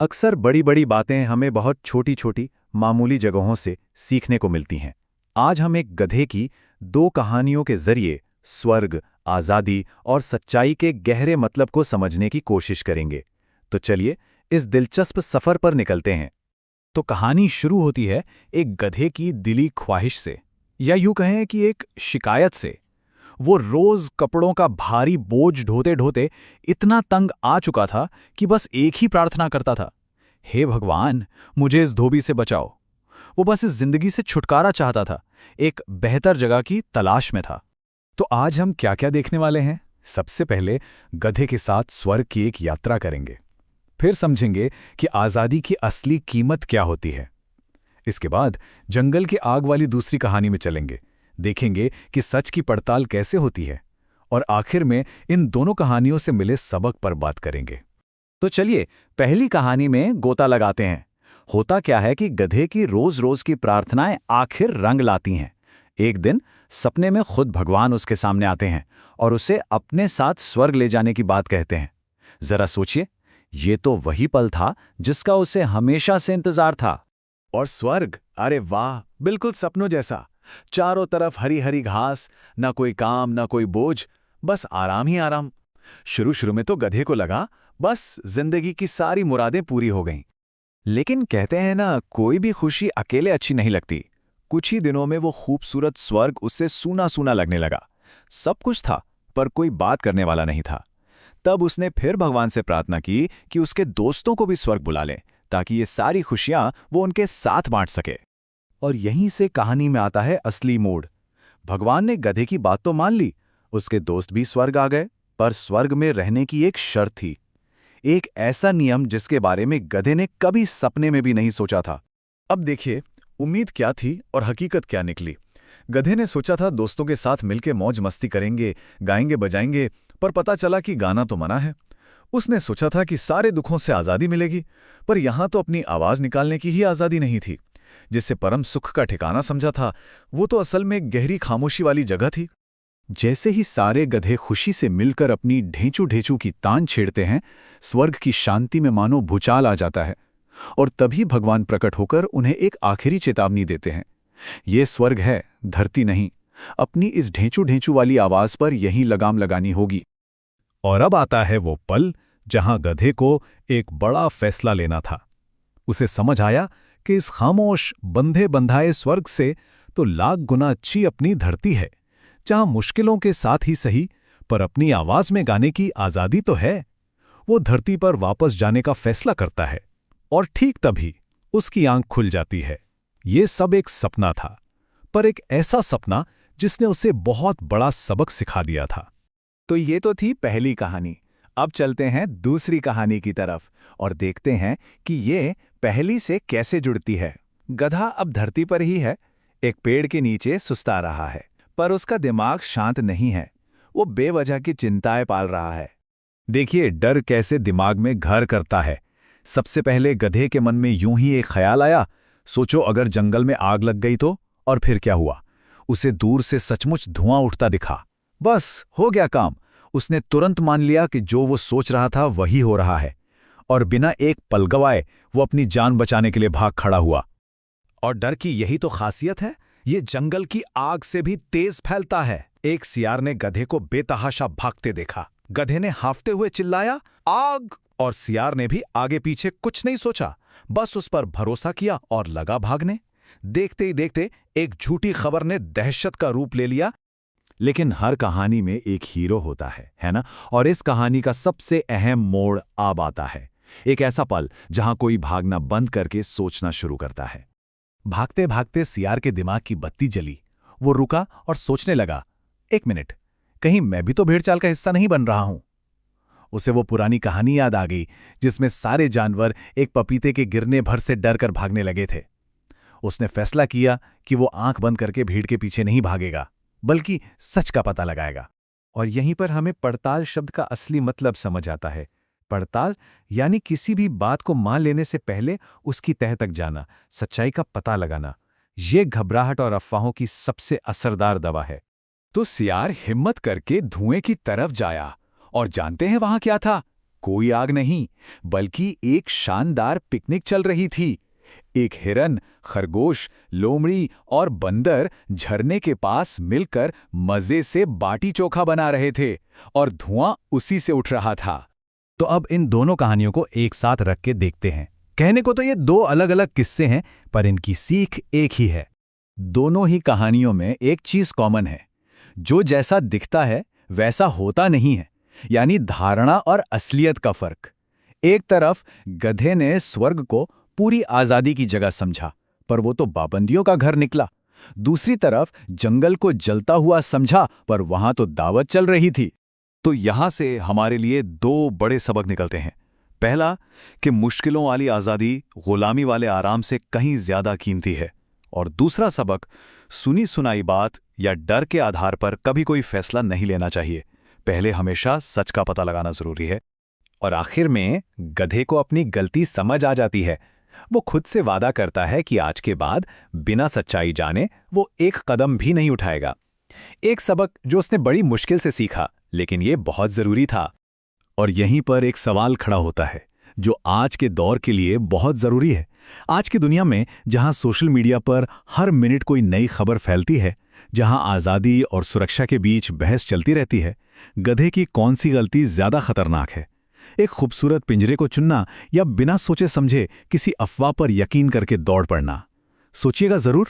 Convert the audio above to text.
अक्सर बड़ी बड़ी बातें हमें बहुत छोटी छोटी मामूली जगहों से सीखने को मिलती हैं। आज हम एक गधे की दो कहानियों के जरिए स्वर्ग, आज़ादी और सच्चाई के गहरे मतलब को समझने की कोशिश करेंगे। तो चलिए इस दिलचस्प सफर पर निकलते हैं। तो कहानी शुरू होती है एक गधे की दिली ख्वाहिश से, या यूं कहें कि एक शिकायत से। वो रोज कपड़ों का भारी बोझ ढोते ढोते इतना तंग आ चुका था कि बस एक ही प्रार्थना करता था, हे भगवान, मुझे इस धोबी से बचाओ। वो बस इस जिंदगी से छुटकारा चाहता था, एक बेहतर जगह की तलाश में था। तो आज हम क्या क्या देखने वाले हैं? सबसे पहले गधे के साथ स्वर्ग की एक यात्रा करेंगे। फिर समझेंगे कि आज़ादी की असली कीमत क्या होती है। इसके बाद जंगल की आग वाली दूसरी कहानी में चलेंगे, देखेंगे कि सच की पड़ताल कैसे होती है। और आखिर में इन दोनों कहानियों से मिले सबक पर बात करेंगे। तो चलिए पहली कहानी में गोता लगाते हैं। होता क्या है कि गधे की रोज रोज की प्रार्थनाएं आखिर रंग लाती हैं। एक दिन सपने में खुद भगवान उसके सामने आते हैं और उसे अपने साथ स्वर्ग ले जाने की बात कहते हैं। जरा सोचिए, ये तो वही पल था जिसका उसे हमेशा से इंतजार था। और स्वर्ग, अरे वाह, बिल्कुल सपनों जैसा। चारों तरफ हरी हरी घास, ना कोई काम ना कोई बोझ, बस आराम ही आराम। शुरू शुरू में तो गधे को लगा बस जिंदगी की सारी मुरादें पूरी हो गईं। लेकिन कहते हैं ना, कोई भी खुशी अकेले अच्छी नहीं लगती। कुछ ही दिनों में वो खूबसूरत स्वर्ग उससे सूना सूना लगने लगा। सब कुछ था, पर कोई बात करने वाला नहीं था। तब उसने फिर भगवान से प्रार्थना की कि उसके दोस्तों को भी स्वर्ग बुला लें, ताकि ये सारी खुशियां वो उनके साथ बांट सके। और यहीं से कहानी में आता है असली मोड़। भगवान ने गधे की बात तो मान ली, उसके दोस्त भी स्वर्ग आ गए, पर स्वर्ग में रहने की एक शर्त थी। एक ऐसा नियम जिसके बारे में गधे ने कभी सपने में भी नहीं सोचा था। अब देखिए, उम्मीद क्या थी और हकीकत क्या निकली। गधे ने सोचा था दोस्तों के साथ मिलके मौज मस्ती करेंगे, गाएंगे बजाएंगे, पर पता चला कि गाना तो मना है। उसने सोचा था कि सारे दुखों से आज़ादी मिलेगी, पर यहां तो अपनी आवाज़ निकालने की ही आज़ादी नहीं थी। जिससे परम सुख का ठिकाना समझा था, वो तो असल में गहरी खामोशी वाली जगह थी। जैसे ही सारे गधे खुशी से मिलकर अपनी ढेंचू ढेंचू की तान छेड़ते हैं, स्वर्ग की शांति में मानो भूचाल आ जाता है। और तभी भगवान प्रकट होकर उन्हें एक आखिरी चेतावनी देते हैं। ये स्वर्ग है, धरती नहीं। अपनी इस ढेंचू ढेंचू वाली आवाज पर यहीं लगाम लगानी होगी। और अब आता है वो पल जहां गधे को एक बड़ा फैसला लेना था। उसे समझ आया कि इस खामोश बंधे बंधाए स्वर्ग से तो लाख गुना अच्छी अपनी धरती है, जहां मुश्किलों के साथ ही सही, पर अपनी आवाज में गाने की आज़ादी तो है। वो धरती पर वापस जाने का फैसला करता है, और ठीक तभी उसकी आंख खुल जाती है। ये सब एक सपना था, पर एक ऐसा सपना जिसने उसे बहुत बड़ा सबक सिखा दिया था। तो ये तो थी पहली कहानी। अब चलते हैं दूसरी कहानी की तरफ और देखते हैं कि ये पहली से कैसे जुड़ती है। गधा अब धरती पर ही है, एक पेड़ के नीचे सुस्ता रहा है, पर उसका दिमाग शांत नहीं है। वो बेवजह की चिंताएं पाल रहा है। देखिए डर कैसे दिमाग में घर करता है। सबसे पहले गधे के मन में यूं ही एक ख्याल आया, सोचो अगर जंगल में आग लग गई तो। और फिर क्या हुआ? उसे दूर से सचमुच धुआं उठता दिखा। बस हो गया काम। उसने तुरंत मान लिया कि जो वो सोच रहा था वही हो रहा है, और बिना एक पल गवाए वो अपनी जान बचाने के लिए भाग खड़ा हुआ। और डर की यही तो खासियत है, ये जंगल की आग से भी तेज फैलता है। एक सियार ने गधे को बेतहाशा भागते देखा। गधे ने हांफते हुए चिल्लाया, आग! और सियार ने भी आगे पीछे कुछ नहीं सोचा, बस उस पर भरोसा किया और लगा भागने। देखते ही देखते एक झूठी खबर ने दहशत का रूप ले लिया। लेकिन हर कहानी में एक हीरो होता है ना? और इस कहानी का सबसे अहम मोड़ अब आता है। एक ऐसा पल जहां कोई भागना बंद करके सोचना शुरू करता है। भागते भागते सियार के दिमाग की बत्ती जली। वो रुका और सोचने लगा, एक मिनट, कहीं मैं भी तो भेड़चाल का हिस्सा नहीं बन रहा हूं। उसे वो पुरानी कहानी याद आ गई जिसमें सारे जानवर एक पपीते के गिरने भर से डर कर भागने लगे थे। उसने फैसला किया कि वो आंख बंद करके भीड़ के पीछे नहीं भागेगा, बल्कि सच का पता लगाएगा। और यहीं पर हमें पड़ताल शब्द का असली मतलब समझ आता है। पड़ताल यानी किसी भी बात को मान लेने से पहले उसकी तह तक जाना, सच्चाई का पता लगाना। ये घबराहट और अफवाहों की सबसे असरदार दवा है। तो सियार हिम्मत करके धुएं की तरफ जाया, और जानते हैं वहां क्या था? कोई आग नहीं, बल्कि एक शानदार पिकनिक चल रही थी। एक हिरन, खरगोश, लोमड़ी और बंदर झरने के पास मिलकर मजे से बाटी चोखा बना रहे थे और धुआं उसी से उठ रहा था। तो अब इन दोनों कहानियों को एक साथ रख के देखते हैं। कहने को तो ये दो अलग अलग किस्से हैं, पर इनकी सीख एक ही है। दोनों ही कहानियों में एक चीज कॉमन है, जो जैसा दिखता है वैसा होता नहीं है, यानी धारणा और असलियत का फर्क। एक तरफ गधे ने स्वर्ग को पूरी आजादी की जगह समझा, पर वो तो पाबंदियों का घर निकला। दूसरी तरफ जंगल को जलता हुआ समझा, पर वहां तो दावत चल रही थी। तो यहां से हमारे लिए दो बड़े सबक निकलते हैं। पहला कि मुश्किलों वाली आजादी गुलामी वाले आराम से कहीं ज्यादा कीमती है, और दूसरा सबक, सुनी सुनाई बात या डर के आधार पर कभी कोई फैसला नहीं लेना चाहिए। पहले हमेशा सच का पता लगाना जरूरी है। और आखिर में गधे को अपनी गलती समझ आ जाती है। वो खुद से वादा करता है कि आज के बाद बिना सच्चाई जाने वो एक कदम भी नहीं उठाएगा। एक सबक जो उसने बड़ी मुश्किल से सीखा, लेकिन ये बहुत जरूरी था। और यहीं पर एक सवाल खड़ा होता है, जो आज के दौर के लिए बहुत जरूरी है। आज की दुनिया में जहां सोशल मीडिया पर हर मिनट कोई नई खबर फैलती है, जहां आज़ादी और सुरक्षा के बीच बहस चलती रहती है, गधे की कौन सी गलती ज्यादा खतरनाक है? एक खूबसूरत पिंजरे को चुनना या बिना सोचे समझे किसी अफवाह पर यकीन करके दौड़ पड़ना? सोचिएगा जरूर।